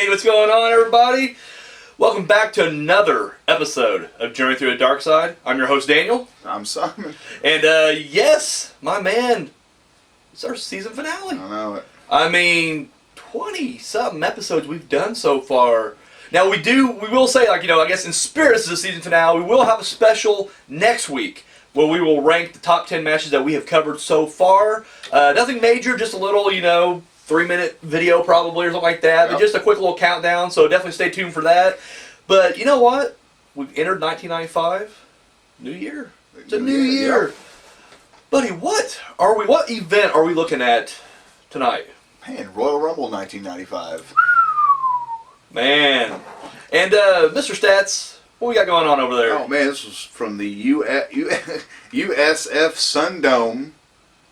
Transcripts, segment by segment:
Hey, what's going on, everybody? Welcome back to another episode of Journey Through the Darkside. I'm your host, Daniel. I'm Simon. And, yes, my man, it's our season finale. I know it. I mean, 20-something episodes we've done so far. Now, we will say, like, I guess in spirit, this is the season finale. We will have a special next week where we will rank the top 10 matches that we have covered so far. Nothing major, just a little, 3-minute video probably or something like that. Yep. But just a quick little countdown, so definitely stay tuned for that. But you know what? We've entered 1995. New year. It's a new year. Yep. Buddy, what event are we looking at tonight? Man, Royal Rumble 1995. Man. And Mr. Stats, what we got going on over there? Oh man, this was from the USF Sundome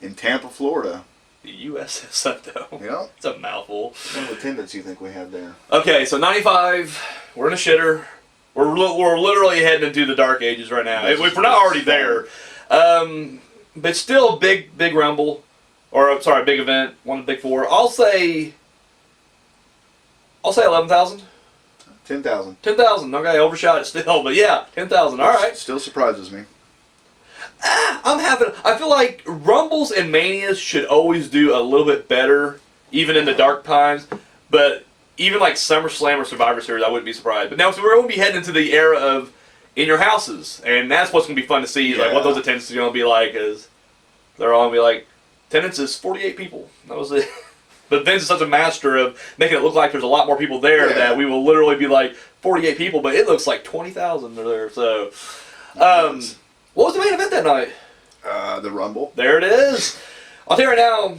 in Tampa, Florida. The USF Sundome. Yep. It's a mouthful. What attendance do you think we have there? Okay, so 95, we're in a shitter. We're literally heading into the dark ages right now. If we're not already there. But still big rumble. Or, sorry, big event. One of the big four. I'll say 11,000. 10,000. 10,000. Okay, overshot it still. But yeah, 10,000. All right. Still surprises me. I feel like Rumbles and Manias should always do a little bit better, even in the dark times. But even like SummerSlam or Survivor Series, I wouldn't be surprised. But now, so we're going to be heading into the era of in your houses. And that's what's going to be fun to see, like what those attendances are going to be like. Is they're all going to be like, attendance is 48 people. That was it. But Vince is such a master of making it look like there's a lot more people there that we will literally be like 48 people, but it looks like 20,000 are there. So, what was the main event that night? The Rumble. There it is. I'll tell you right now,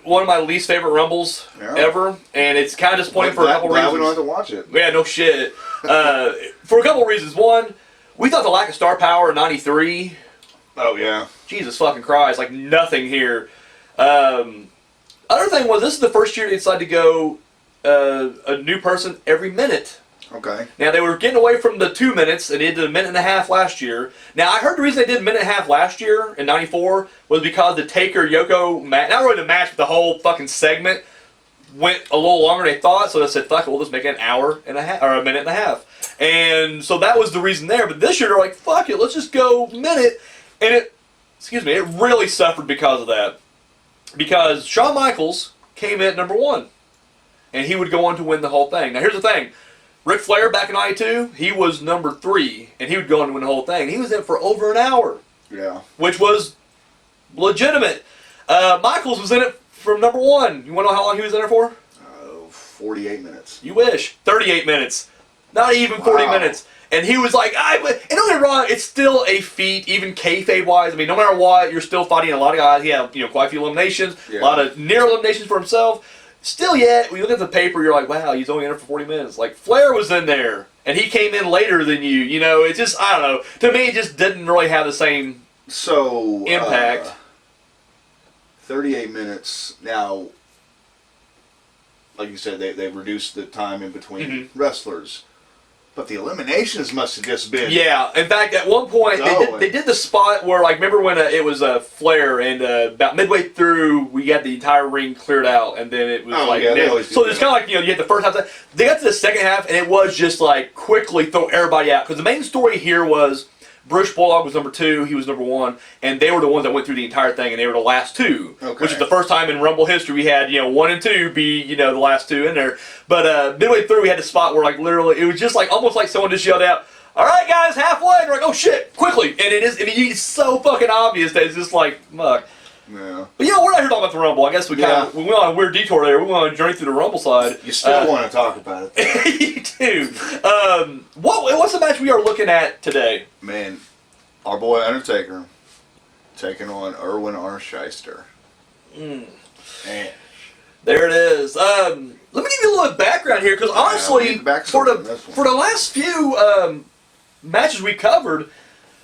one of my least favorite Rumbles ever, and it's kind of disappointing for a couple reasons. We don't have to watch it. Yeah, no shit. For a couple of reasons. One, we thought the lack of star power in '93. Oh yeah. Jesus fucking Christ! Like nothing here. Other thing was, this is the first year they decided to go a new person every minute. Okay. Now, they were getting away from the 2 minutes, and they did a minute and a half last year. Now, I heard the reason they did a minute and a half last year, in '94, was because the Taker-Yoko match, not really the match, but the whole fucking segment went a little longer than they thought, so they said, fuck it, we'll just make it an hour and a half, or a minute and a half. And so that was the reason there. But this year, they're like, fuck it, let's just go minute. And it really suffered because of that. Because Shawn Michaels came in at number 1, and he would go on to win the whole thing. Now, here's the thing. Ric Flair, back in '92, he was number 3, and he would go on to win the whole thing. He was in for over an hour. Yeah. Which was legitimate. Michaels was in it from number 1. You want to know how long he was in there for? 48 minutes. You wish. 38 minutes. Not even 40 minutes. And he was like, and don't get me wrong, it's still a feat, even kayfabe-wise. I mean, no matter what, you're still fighting a lot of guys. He had, quite a few eliminations, a lot of near eliminations for himself. Still yet, when you look at the paper, you're like, wow, he's only in there for 40 minutes. Like, Flair was in there, and he came in later than you. It's just, I don't know. To me, it just didn't really have the same impact. 38 minutes. Now, like you said, they reduced the time in between wrestlers. But the eliminations must have just been... Yeah. In fact, at one point, they did the spot where, like, remember when it was Flair, and about midway through, we got the entire ring cleared out, and then it was so it's kind of like, you had the first half. They got to the second half, and it was just, like, quickly throw everybody out. Because the main story here was Bruce Bulldog was number 2, he was number 1, and they were the ones that went through the entire thing, and they were the last 2. Okay. Which is the first time in Rumble history we had, 1 and 2 be, the last 2 in there. But midway through we had the spot where, like, literally, it was just like, almost like someone just yelled out, all right, guys, halfway. And they're like, oh, shit, quickly. And it is, it's so fucking obvious that it's just like, fuck. Yeah. But we're not here talking about the Rumble. I guess we we went on a weird detour there. We went on a journey through the Rumble side. You still want to talk about it. You do. What's the match we are looking at today? Man, our boy Undertaker taking on Erwin R. Shyster. And there it is. Let me give you a little background here, because honestly, for the last few matches we covered,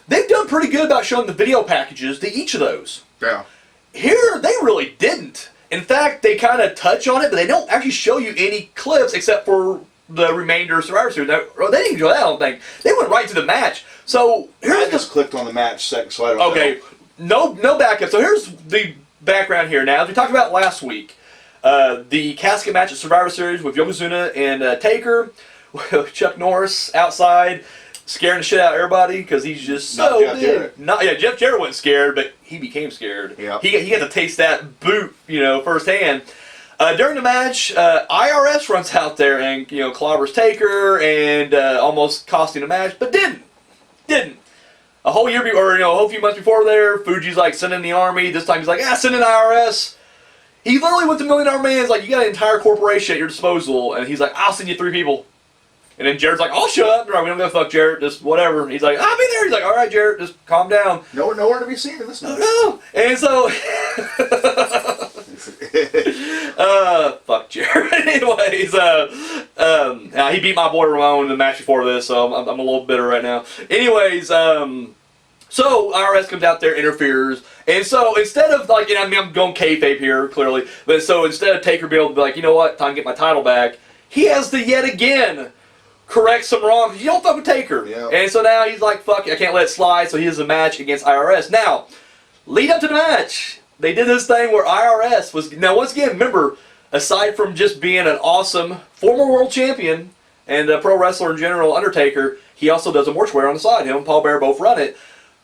they've done pretty good about showing the video packages to each of those. Yeah. Here, they really didn't. In fact, they kind of touch on it, but they don't actually show you any clips except for the remainder of Survivor Series. Now, they didn't do that, I don't think. They went right to the match. So here's I just clicked on the match second, so I don't know. No backup. So here's the background here. Now, as we talked about last week, The casket match at Survivor Series with Yokozuna and Taker. Chuck Norris outside, scaring the shit out of everybody because he's just so big. Jeff Jarrett wasn't scared, but he became scared. Yep. He got to taste that boot, firsthand. During the match, I.R.S. runs out there and clobbers Taker and almost costing the match, but didn't. A whole year or a whole few months before there, Fuji's like sending the army. This time he's like, send in I.R.S. He literally went to $1 Million Man. He's like, you got an entire corporation at your disposal, and he's like, I'll send you 3 people. And then Jarrett's like, oh, shut up. We don't give a fuck, Jarrett. Just whatever. And he's like, I'll be there. He's like, all right, Jarrett, just calm down. Nowhere to be seen in this match. No. And so, fuck Jarrett. Anyways, he beat my boy Ramon in the match before this, so I'm a little bitter right now. Anyways, so I.R.S. comes out there, interferes, and so instead of I'm going kayfabe here clearly, but so instead of Taker being able to be like, you know what, time to get my title back, he has to yet again correct some wrongs. You don't fuck with Taker. Yeah. And so now he's like, fuck it, I can't let it slide, so he has a match against I.R.S. Now, lead up to the match, they did this thing where I.R.S. was, now once again, remember, aside from just being an awesome former world champion and a pro wrestler in general, Undertaker, he also does a mortuary on the side. Him and Paul Bearer both run it.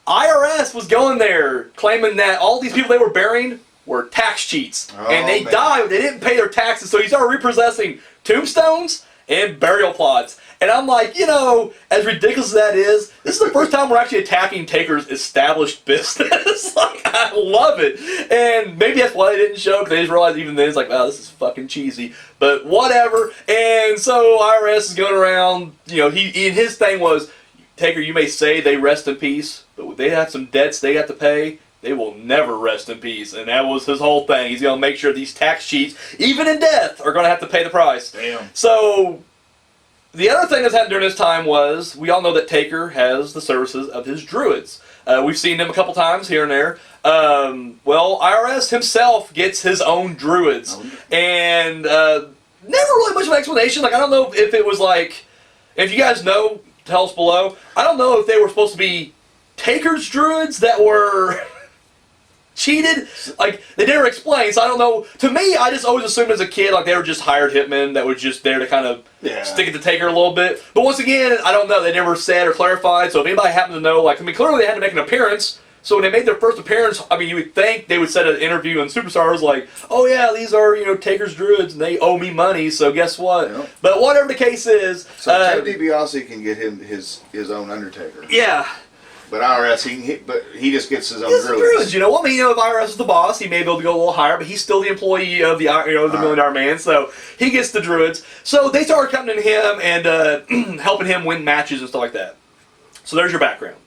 I.R.S. was going there claiming that all these people they were burying were tax cheats. And they died, they didn't pay their taxes, so he started repossessing tombstones and burial plots. And I'm like, as ridiculous as that is, this is the first time we're actually attacking Taker's established business. I love it. And maybe that's why they didn't show, because they just realized even then, it's like, wow, this is fucking cheesy. But whatever. And so I.R.S. is going around, his thing was, Taker, you may say they rest in peace, but they have some debts they have to pay. They will never rest in peace. And that was his whole thing. He's going to make sure these tax cheats, even in death, are going to have to pay the price. Damn. So, the other thing that's happened during this time was, we all know that Taker has the services of his druids. We've seen them a couple times here and there. I.R.S. himself gets his own druids. And never really much of an explanation. I don't know if it was if you guys know, tell us below. I don't know if they were supposed to be Taker's druids that were cheated. They never explained, so I don't know. To me, I just always assumed as a kid, they were just hired hitmen that were just there to kind of stick it to Taker a little bit. But once again, I don't know. They never said or clarified, so if anybody happened to know, clearly they had to make an appearance. So when they made their first appearance, you would think they would set an interview on Superstars oh yeah, these are, Taker's druids, and they owe me money, so guess what? Yep. But whatever the case is... So DiBiase can get him his own Undertaker. Yeah. But I.R.S., he just gets his own druids. If I.R.S. is the boss, he may be able to go a little higher, but he's still the employee of the $1 Million Man, so he gets the druids. So they started coming to him and helping him win matches and stuff like that. So there's your background.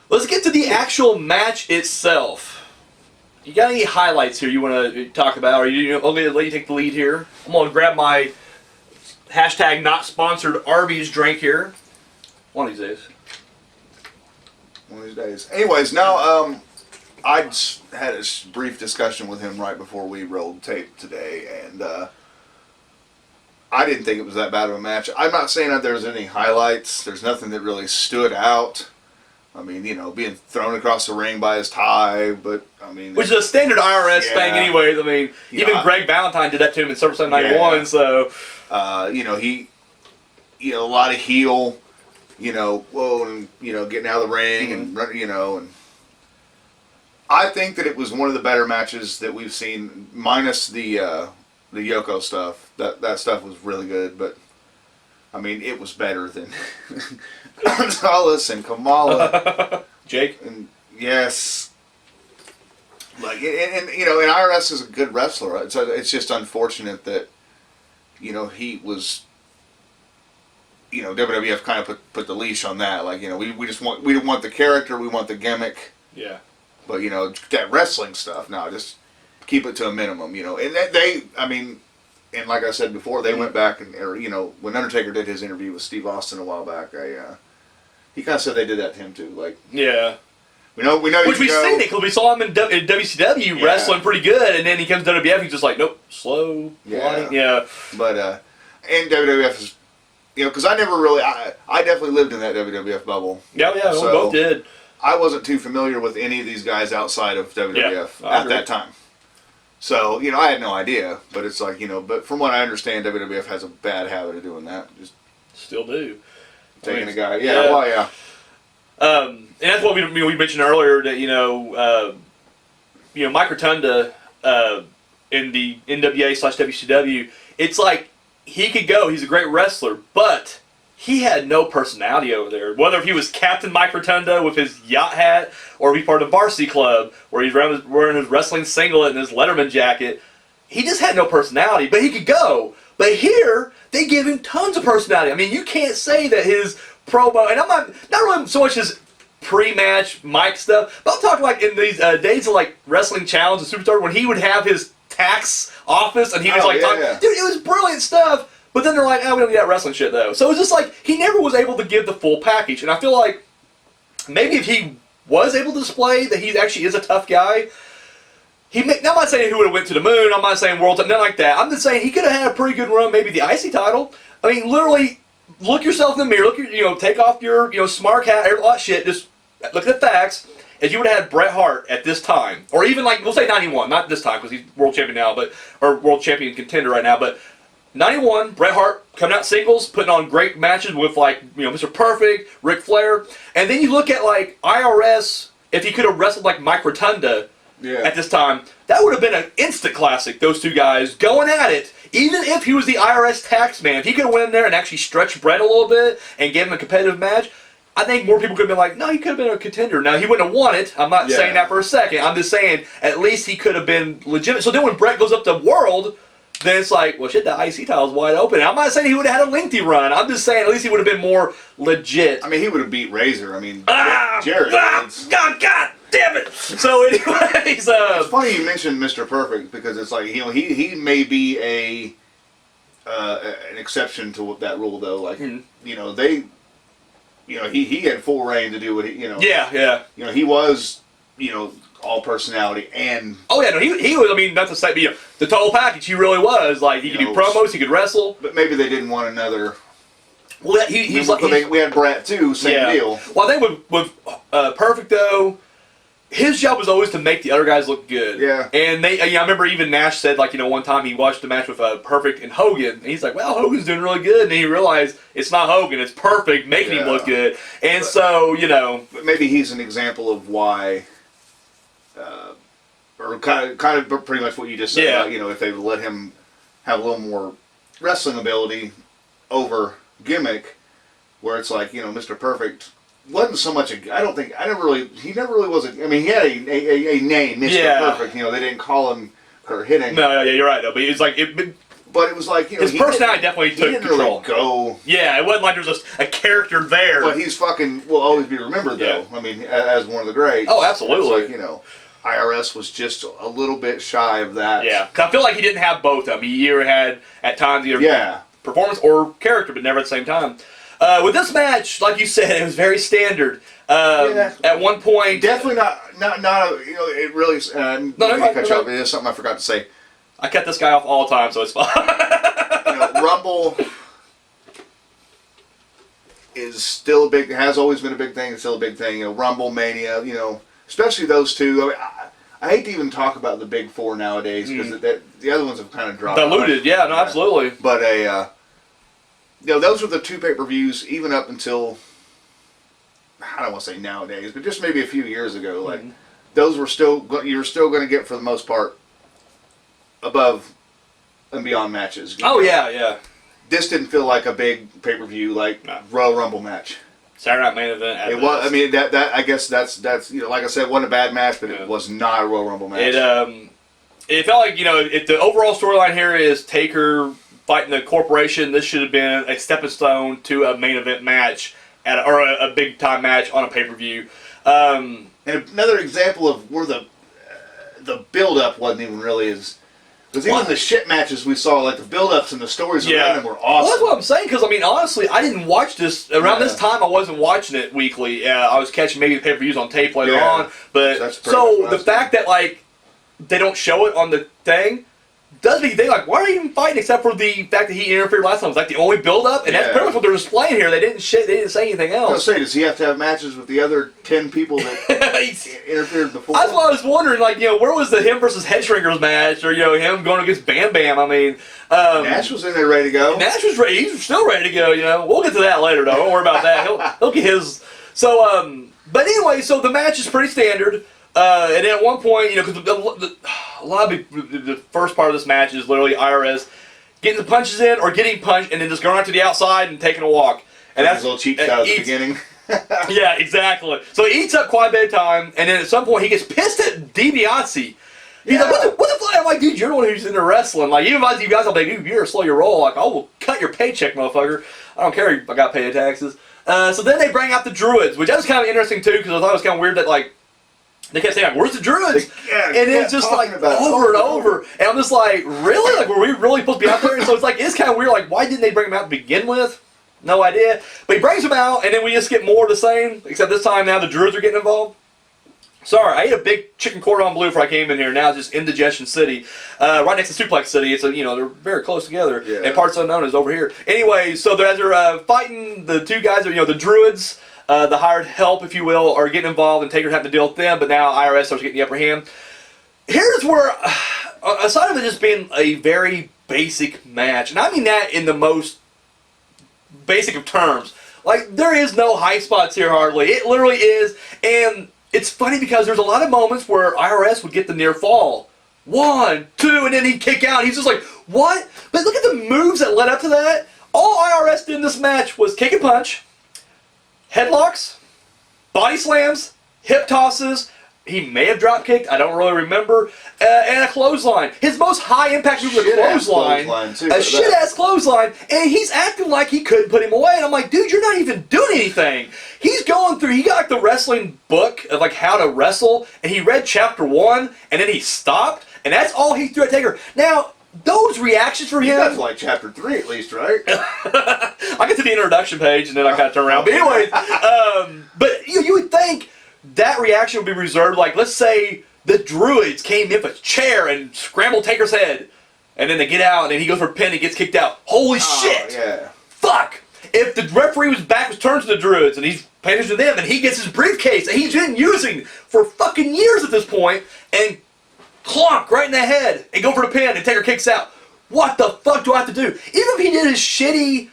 Let's get to the actual match itself. You got any highlights here you want to talk about? Or I'm going to let you take the lead here. I'm going to grab my hashtag not sponsored Arby's drink here. One of these days. Anyways, now I just had a brief discussion with him right before we rolled tape today, and I didn't think it was that bad of a match. I'm not saying that there's any highlights. There's nothing that really stood out. Being thrown across the ring by his tie, but which is a standard I.R.S. thing, anyways. Even Greg Valentine did that to him in SummerSlam '91. So, he, a lot of heel. Getting out of the ring and and I think that it was one of the better matches that we've seen, minus the Yoko stuff. That stuff was really good, but it was better than Gonzalez and Kamala. Jake? And yes. And I.R.S. is a good wrestler. It's just unfortunate that he was WWF kind of put the leash on that. We don't want the character, we want the gimmick. Yeah. But that wrestling stuff, no, just keep it to a minimum. And and like I said before, they went back and when Undertaker did his interview with Steve Austin a while back, he kind of said they did that to him too. Yeah. We know. Which we've seen it because we saw him in WCW wrestling pretty good, and then he comes to WWF, he's just like, nope, slow, blind. Yeah. But and WWF is. Because I never really, I definitely lived in that WWF bubble. Yeah, so we both did. I wasn't too familiar with any of these guys outside of WWF at that time. So, I had no idea, but it's like, but from what I understand, WWF has a bad habit of doing that. Just still do. taking a guy. Yeah, well, yeah. And that's what we mentioned earlier that, Mike Rotunda in the NWA/WCW, it's like he could go. He's a great wrestler, but he had no personality over there. Whether he was Captain Mike Rotunda with his yacht hat, or if he's part of the Varsity Club, where he's wearing his wrestling singlet and his Letterman jacket, he just had no personality. But he could go. But here, they give him tons of personality. I mean, you can't say that his promo, and I'm not really so much his pre-match Mike stuff, but I'm talking like in these days of like Wrestling Challenge and Superstar, when he would have his tax office and he was talking, dude, it was brilliant stuff. But then they're like, we don't need that wrestling shit though. So it's just like he never was able to give the full package, and I feel like maybe if he was able to display that he actually is a tough guy, I'm not saying he would have went to the moon. I'm not saying world, nothing like that. I'm just saying he could have had a pretty good run, maybe the IC title. I mean, literally, look yourself in the mirror. Take off your smart hat, all that shit. Just look at the facts. If you would have had Bret Hart at this time, or even like we'll say 91, not this time because he's world champion now, or world champion contender right now, but 91, Bret Hart coming out singles, putting on great matches with like Mr. Perfect, Ric Flair, and then you look at like I.R.S. If he could have wrestled like Mike Rotunda at this time, that would have been an instant classic. Those two guys going at it. Even if he was the I.R.S. tax man, if he could have went in there and actually stretched Bret a little bit and gave him a competitive match, I think more people could have been like, no, he could have been a contender. Now, he wouldn't have won it. I'm not saying that for a second. I'm just saying at least he could have been legitimate. So then when Bret goes up to World, then it's like, well, shit, the IC title's wide open. And I'm not saying he would have had a lengthy run. I'm just saying at least he would have been more legit. I mean, he would have beat Razor. I mean, Jarrett. God damn it! So anyways, it's funny you mentioned Mr. Perfect because it's like he may be an exception to that rule though. Like he had full reign to do what he was all personality and he was. I mean, not to say the total package. He really was like he could do promos, he could wrestle. But maybe they didn't want another. Well, we had Bret too, same deal. Well, I think with Perfect though, his job was always to make the other guys look good. Yeah. And I remember even Nash said one time he watched the match with Perfect and Hogan, and he's like, well, Hogan's doing really good, and he realized it's not Hogan, it's Perfect making him look good, and But maybe he's an example of why. Or kind of pretty much what you just said about, if they would let him have a little more wrestling ability over gimmick, where it's like, Mr. Perfect wasn't so much he never really was I mean, he had a name, Mr. Perfect, they didn't call him Kurt Hitting. No, you're right, though, but it's like, but it was like, his personality definitely took control. Really go. Yeah, it wasn't like there was just a character there. But he's will always be remembered, though. I mean, as one of the greats. Oh, absolutely. It's like, I.R.S. was just a little bit shy of that. Yeah, because I feel like he didn't have both of them. He either had, at times, performance or character, but never at the same time. With this match, like you said, it was very standard. At one point... Definitely not it really... catch up. It is something I forgot to say. I cut this guy off all the time, so it's fine. Rumble is still has always been a big thing. It's still a big thing. Rumble, Mania, especially those two. I mean, I hate to even talk about the big four nowadays because the other ones have kind of dropped. Diluted, absolutely. But those were the two pay-per-views even up until, I don't want to say nowadays, but just maybe a few years ago. Like those were you were still going to get for the most part above and beyond matches. Oh yeah. This didn't feel like a big pay-per-view like Royal Rumble match. Saturday Night Main Event. It was. I mean, that I guess that's like I said, it wasn't a bad match, but it was not a Royal Rumble match. It felt like if the overall storyline here is Taker fighting the corporation, this should have been a stepping stone to a main event match or a big time match on a pay-per-view. And another example of where the build-up wasn't even really as. Because even the shit matches we saw, like the build-ups and the stories around them were awesome. Well, that's what I'm saying, because, I mean, honestly, I didn't watch this. Around this time, I wasn't watching it weekly. I was catching maybe the pay-per-views on tape later on. But so the fact that, like, they don't show it on the thing does make you think, like, why are they even fighting except for the fact that he interfered last time? It was like the only build-up, and that's pretty much what they're displaying here. They didn't say anything else. I was going to say, does he have to have matches with the other 10 people that interfered before. That's why I was wondering, like, where was the him versus Headshrinkers match, or him going against Bam Bam? I mean, Nash was in there ready to go. Nash was ready. He's still ready to go. We'll get to that later, though. Don't worry about that. He'll get his. So, but anyway, so the match is pretty standard. And then at one point, because a lot of the first part of this match is literally I.R.S. getting the punches in or getting punched and then just going out to the outside and taking a walk. And that's his little cheap shot at the beginning. Yeah, exactly. So he eats up quite a bit of time, and then at some point he gets pissed at DiBiase. He's like, what the fuck? I'm like, dude, you're the one who's into wrestling. Like, even if you guys will be like, dude, you're slow your roll. Like, I will cut your paycheck, motherfucker. I don't care if I got paid taxes. So then they bring out the Druids, which that was kind of interesting too, because I thought it was kind of weird that, like, they kept saying, like, where's the Druids? And it's just like over and over. And I'm just like, really? Like, were we really supposed to be out there? And so it's like, it's kind of weird. Like, why didn't they bring them out to begin with? No idea. But he brings them out, and then we just get more of the same, except this time now the Druids are getting involved. Sorry, I ate a big chicken cordon bleu before I came in here. Now it's just Indigestion City, right next to Suplex City. It's they're very close together, and Parts Unknown is over here. Anyway, so as they're fighting, the two guys are the Druids, the hired help, if you will, are getting involved, and Taker's having to deal with them. But now I.R.S. starts getting the upper hand. Here's where, aside from it just being a very basic match, and I mean that in the most basic of terms, like there is no high spots here hardly. It literally is, and it's funny because there's a lot of moments where I.R.S. would get the near fall. 1, 2, and then he'd kick out. He's just like, what? But look at the moves that led up to that. All I.R.S. did in this match was kick and punch, headlocks, body slams, hip tosses. He may have drop kicked, I don't really remember, and a clothesline. His most high impact move was a clothesline. A shit ass clothesline, and he's acting like he couldn't put him away. And I'm like, dude, you're not even doing anything. He's going through, he got like the wrestling book of like how to wrestle, and he read chapter 1, and then he stopped, and that's all he threw at Taker. Now, those reactions for him. That's like chapter 3 at least, right? I get to the introduction page, and then I kind of turn around. But anyways, but you would think that reaction would be reserved, like, let's say the Druids came in with a chair and scrambled Taker's head, and then they get out, and then he goes for a pin and gets kicked out. Holy shit! Yeah. Fuck! If the referee was turned to the Druids, and he's paying attention to them, and he gets his briefcase that he's been using for fucking years at this point, and clonk right in the head, and go for the pin, and Taker kicks out. What the fuck do I have to do? Even if he did his shitty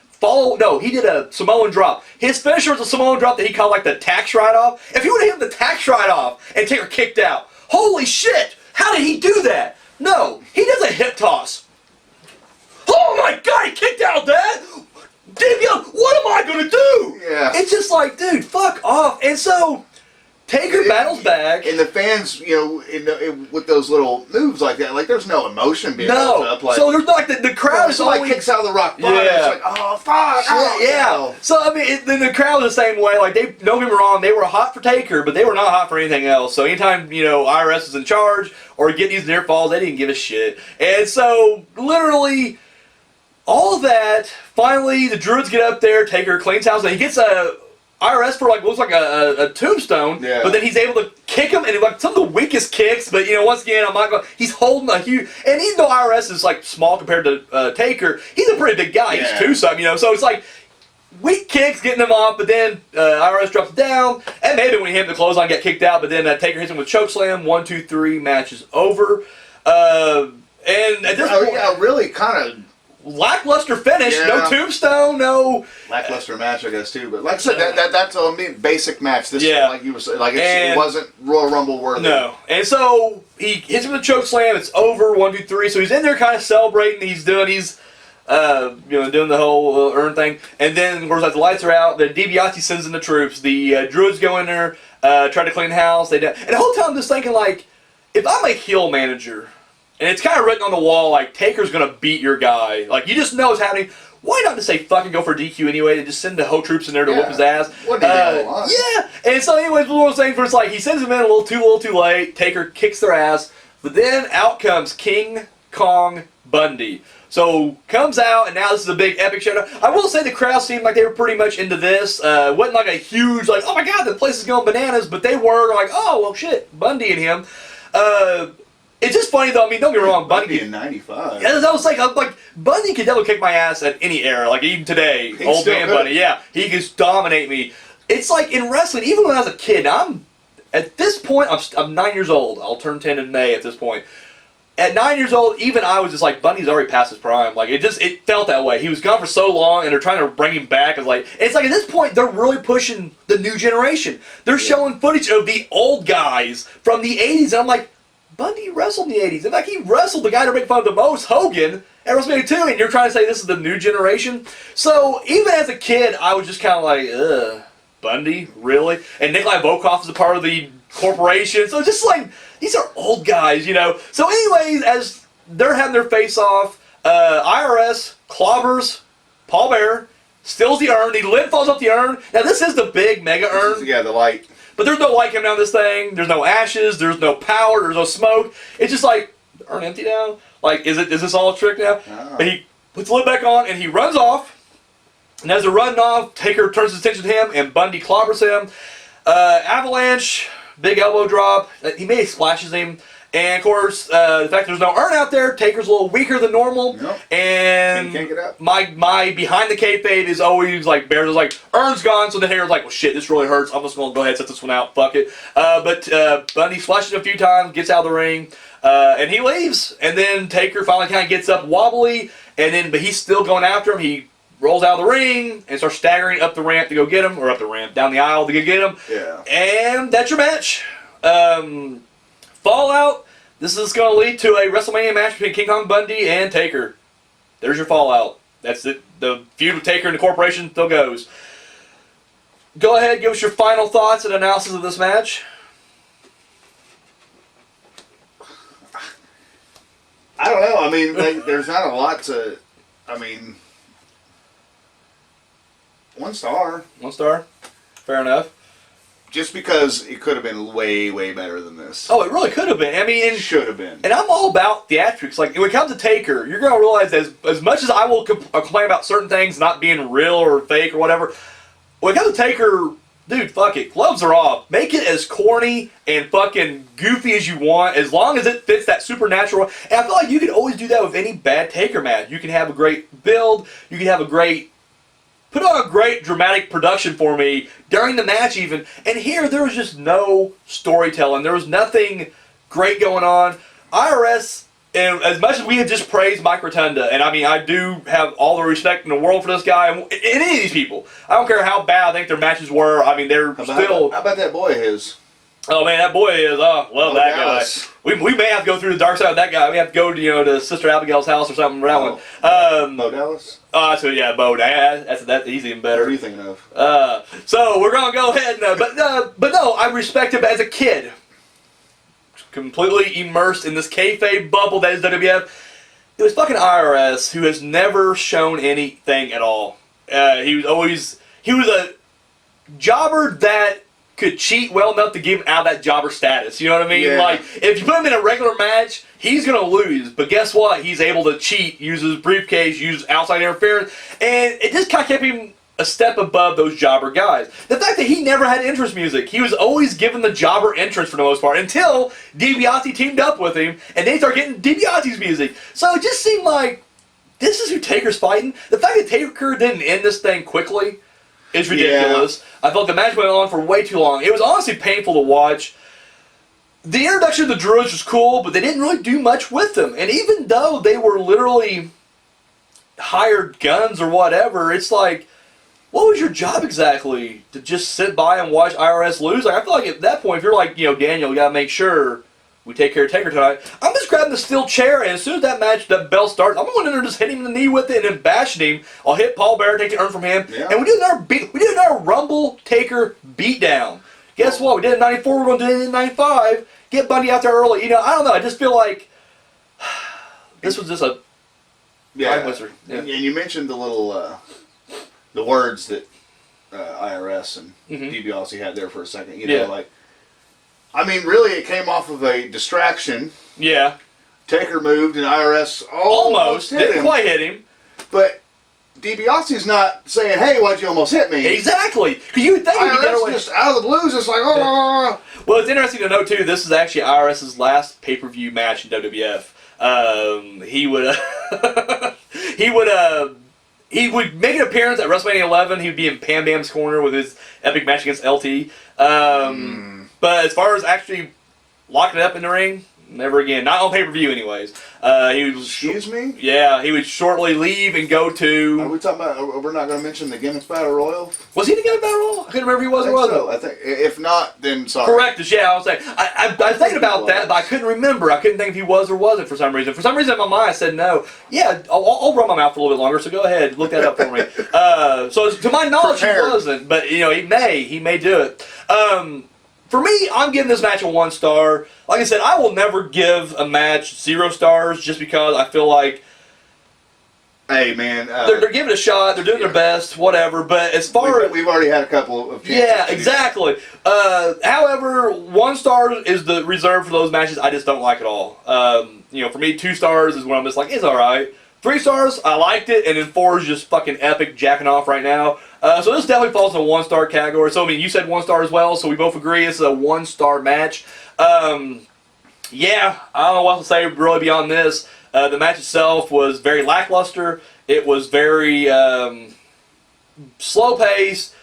he did a Samoan drop. His finisher was a Samoan drop that he called like the tax write-off. If he would have hit the tax write-off and Taker kicked out, holy shit! How did he do that? No, he does a hip toss. Oh my god, he kicked out that! Damn, what am I gonna do? Yeah. It's just like, dude, fuck off. And so Taker battles back. And the fans, with those little moves like that, like there's no emotion being built up. Like, so there's not the crowd is like always kicks out of the rock bottom. Yeah. It's like, oh fuck, yeah. So I mean, then the crowd is the same way. Like don't get me wrong, they were hot for Taker, but they were not hot for anything else. So anytime I.R.S. was in charge or getting these near falls, they didn't give a shit. And so literally all of that. Finally, the Druids get up there. Taker cleans house, and he gets a I.R.S. for like looks like a tombstone, but then he's able to kick him, and like some of the weakest kicks. But once again, I'm not going. He's holding a huge, and even though I.R.S. is like small compared to Taker, he's a pretty big guy. He's 2-something, So it's like weak kicks getting him off, but then I.R.S. drops down, and maybe when he hit him the clothesline, get kicked out. But then Taker hits him with chokeslam. 1, 2, 3, match is over. And at this point, really kind of. Lackluster finish, no tombstone, no lackluster match, I guess too. But like I said, that's a basic match. This like you were saying, like it wasn't Royal Rumble worthy. No, and so he hits him with a choke slam. It's over. 1, 2, 3. So he's in there, kind of celebrating. He's doing doing the whole urn thing. And then, of course, as the lights are out, the DiBiase sends in the troops. The Druids go in there, try to clean house. And the whole time I'm just thinking, like, if I'm a heel manager. And it's kind of written on the wall, like, Taker's going to beat your guy. Like, you just know what's happening. Why not just say fucking go for DQ anyway and just send the whole troops in there to whoop his ass? What yeah. And so anyways, one of those things where it's like, he sends them in a little too late. Taker kicks their ass. But then out comes King Kong Bundy. So, comes out, and now this is a big epic show. I will say the crowd seemed like they were pretty much into this. It wasn't like a huge, like, oh my god, the place is going bananas. But they were like, oh, well, shit, Bundy and him. It's just funny though. I mean, don't get me wrong. Bundy in '95. Yeah, I was like, Bundy could definitely kick my ass at any era. Like even today, old man Bundy. Yeah, he could dominate me. It's like in wrestling. Even when I was a kid, I'm at this point, I'm 9 years old. I'll turn 10 in May at this point. At 9 years old, even I was just like, Bundy's already past his prime. Like, it felt that way. He was gone for so long, and they're trying to bring him back. It's like at this point, they're really pushing the new generation. They're showing footage of the old guys from the 80s, and I'm like, Bundy wrestled in the 80s. In fact, he wrestled the guy to make fun of the most, Hogan, at WrestleMania 2, and you're trying to say this is the new generation? So, even as a kid, I was just kind of like, ugh, Bundy? Really? And Nikolai Volkov is a part of the corporation, so just like, these are old guys, you know? So anyways, as they're having their face-off, I.R.S. clobbers Paul Bearer, steals the urn, the lid falls off the urn. Now, this is the big mega urn. Yeah, the light. But there's no light coming down this thing. There's no ashes. There's no power. There's no smoke. It's just like, the urn empty now? Like, is this all a trick now? Oh. But he puts the lid back on, and he runs off. And as they're running off, Taker turns his attention to him, and Bundy clobbers him. Avalanche, big elbow drop. He maybe splashes him. And, of course, the fact there's no urn out there, Taker's a little weaker than normal. Yep. And can't get up. my behind the kayfabe is always like, Bears is like, urn's gone. So the Taker's like, well, shit, this really hurts. I'm just going to go ahead and set this one out. Fuck it. But Bundy splashes a few times, gets out of the ring, and he leaves. And then Taker finally kind of gets up wobbly, but he's still going after him. He rolls out of the ring and starts staggering up the ramp to go get him, or up the ramp, down the aisle to go get him. Yeah. And that's your match. Fallout. This is going to lead to a WrestleMania match between King Kong Bundy and Taker. There's your Fallout. That's it. The feud with Taker and the corporation still goes. Go ahead, give us your final thoughts and analysis of this match. I don't know. I mean, there's not a lot to. I mean, 1 star. 1 star. Fair enough. Just because it could have been way, way better than this. Oh, it really could have been. I mean, it should have been. And I'm all about theatrics. Like, when it comes to Taker, you're going to realize that as much as I will complain about certain things not being real or fake or whatever, when it comes to Taker, dude, fuck it. Gloves are off. Make it as corny and fucking goofy as you want, as long as it fits that supernatural. And I feel like you can always do that with any bad Taker match. You can have a great build. You can have a great... Put on a great dramatic production for me during the match even. And here, there was just no storytelling. There was nothing great going on. I.R.S., and as much as we have just praised Mike Rotunda, and I mean, I do have all the respect in the world for this guy, and any of these people. I don't care how bad I think their matches were. I mean, they're still... How about that boy of his? Oh, man, that boy is... love that Dallas. guy. We may have to go through the Darkside of that guy. We have to go to, to Sister Abigail's house or something for that one. Bo Dallas? So yeah, Bo. That's easy and better. What are you thinking of? So we're gonna go ahead and but no, I respect him as a kid. Completely immersed in this kayfabe bubble that is WWF. It was fucking I.R.S. who has never shown anything at all. He was a jobber that could cheat well enough to give him out of that jobber status. You know what I mean? Yeah. Like, if you put him in a regular match, he's going to lose. But guess what? He's able to cheat, use his briefcase, use outside interference. And it just kind of kept him a step above those jobber guys. The fact that he never had entrance music. He was always given the jobber entrance for the most part until DiBiase teamed up with him and they started getting DiBiase's music. So it just seemed like this is who Taker's fighting. The fact that Taker didn't end this thing quickly is ridiculous. Yeah. I felt the match went on for way too long. It was honestly painful to watch. The introduction of the Druids was cool, but they didn't really do much with them. And even though they were literally hired guns or whatever, it's like, what was your job exactly? To just sit by and watch I.R.S. lose? Like, I feel like at that point, if you're like, Daniel, you gotta make sure we take care of Taker tonight. I'm just grabbing the steel chair, and as soon as that bell starts, I'm going in there just hitting him in the knee with it and then bashing him. I'll hit Paul Bearer, take the urn from him, and we did another Rumble Taker beatdown. Guess what? We did it in 94, we're going to do it in 95. Get Bundy out there early. I don't know, I just feel like this was just a... Yeah, and you mentioned the little... the words that I.R.S. and DiBiase had there for a second. I mean, really, it came off of a distraction. Yeah. Taker moved, and I.R.S. almost didn't quite hit him. But DiBiase's not saying, "Hey, why'd you almost hit me?" Exactly. Because you would think I.R.S. just out of the blues, it's like, oh. Well, it's interesting to note too. This is actually I.R.S.'s last pay-per-view match in WWF. He would make an appearance at WrestleMania 11. He would be in Pam Bam's corner with his epic match against LT. But as far as actually locking it up in the ring, never again. Not on pay-per-view, anyways. He was. Excuse me? Yeah, he would shortly leave and go to. Are we talking about? We're not going to mention the Gimmicks Battle Royal? Was he the Gimmicks Battle Royal? I couldn't remember if he was or wasn't. So. I think if not, then sorry. Correct us. Yeah, I was saying. I was thinking about that, but I couldn't remember. I couldn't think if he was or wasn't for some reason. For some reason, in my mind, I said no. Yeah, I'll run my mouth for a little bit longer. So go ahead, look that up for me. So to my knowledge, he wasn't, but he may do it. For me, I'm giving this match a 1 star. Like I said, I will never give a match 0 stars just because I feel like, hey man, they're giving it a shot. They're doing their best, whatever. But as far as we've already had a couple of chances. Yeah, exactly. However, 1 star is the reserved for those matches I just don't like at all. For me, 2 stars is when I'm just like, it's all right. 3 stars, I liked it, and then 4 is just fucking epic, jacking off right now. So this definitely falls in a 1 star category. So I mean, you said 1 star as well, so we both agree it's a 1 star match. Yeah, I don't know what to say really beyond this. The match itself was very lackluster. It was very slow paced.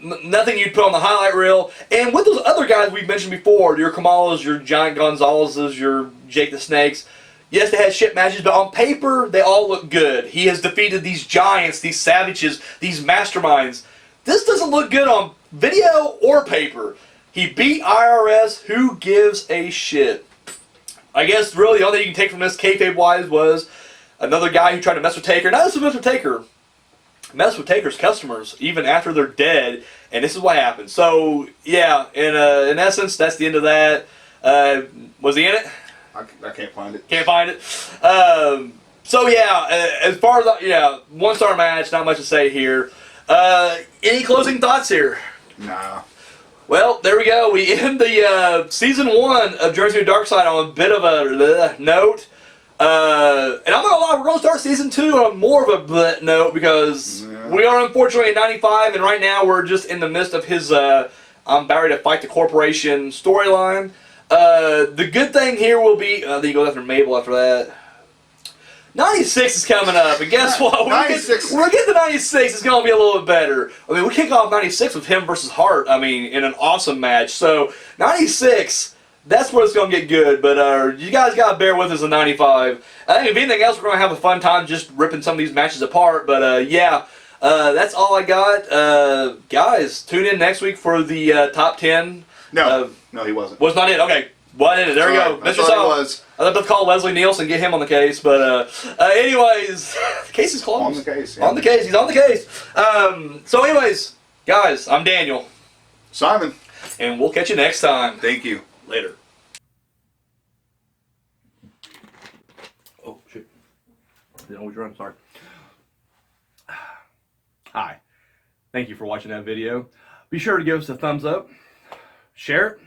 Nothing you'd put on the highlight reel. And with those other guys we've mentioned before, your Kamalas, your Giant Gonzalez's, your Jake the Snakes. Yes, they had shit matches, but on paper, they all look good. He has defeated these giants, these savages, these masterminds. This doesn't look good on video or paper. He beat I.R.S. Who gives a shit? I guess really the only thing you can take from this kayfabe-wise was another guy who tried to mess with Taker. Not just mess with Taker. Mess with Taker's customers, even after they're dead, and this is what happened. So, yeah, in essence, that's the end of that. Was he in it? I can't find it. Can't find it. So yeah, as far as 1 star match, not much to say here. Any closing thoughts here? Nah. Well, there we go. We end the season 1 of Journey to the Darkside on a bit of a note. And I'm not gonna lie, we're gonna start season 2 on more of a note because we are unfortunately at 95, and right now we're just in the midst of his I'm Barry to fight the corporation storyline. The good thing here will be, then you go after Mabel after that. 96 is coming up, and guess what? When we get to 96, it's going to be a little bit better. I mean, we kick off 96 with him versus Hart, in an awesome match. So, 96, that's where it's going to get good, but you guys got to bear with us in 95. I think if anything else, we're going to have a fun time just ripping some of these matches apart, but that's all I got. Guys, tune in next week for the top 10. No, he wasn't. Was not it? Okay. Wasn't it? There we go. Mr. Song. I'd have to call Leslie Nielsen, get him on the case, but anyways, the case is closed. On the case. Yeah. On the case. He's on the case. So anyways, guys, I'm Daniel. Simon. And we'll catch you next time. Thank you. Later. Oh, shit. Didn't always run, sorry. Hi. Thank you for watching that video. Be sure to give us a thumbs up. Share it,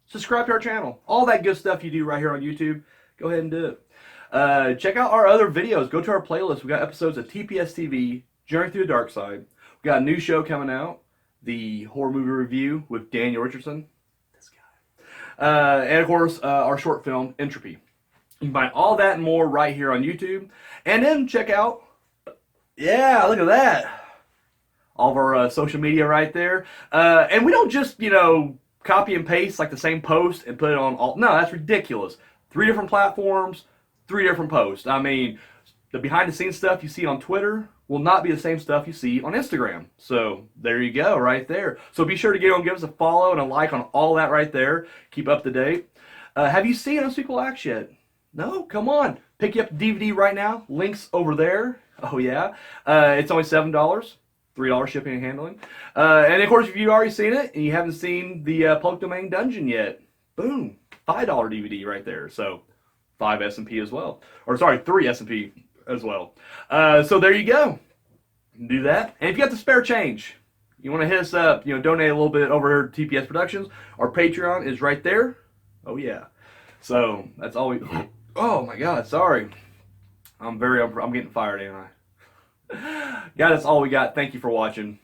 subscribe to our channel. All that good stuff you do right here on YouTube, go ahead and do it. Check out our other videos. Go to our playlist. We got episodes of TPS TV, Journey Through the Darkside. We got a new show coming out, the horror movie review with Daniel Richardson. This guy. And of course, our short film, Entropy. You can find all that and more right here on YouTube. And then check out, yeah, look at that. All of our social media right there. And we don't just, copy and paste like the same post and put it on all. No, that's ridiculous. 3 different platforms, 3 different posts. I mean, the behind the scenes stuff you see on Twitter will not be the same stuff you see on Instagram. So there you go, right there. So be sure to give us a follow and a like on all that right there. Keep up to date. Have you seen Unspeakable Acts yet? No? Come on. Pick you up the DVD right now. Links over there. Oh yeah. It's only $7. $3 shipping and handling. And of course, if you've already seen it and you haven't seen the Public Domain Dungeon yet, boom, $5 DVD right there. So 5 S&P as well. Or sorry, 3 S&P as well. So there you go. Do that. And if you got the spare change, you want to hit us up, donate a little bit over here at TPS Productions. Our Patreon is right there. Oh yeah. So that's all we. Oh my God, sorry. I'm getting fired, ain't I? Guys, that's all we got. Thank you for watching.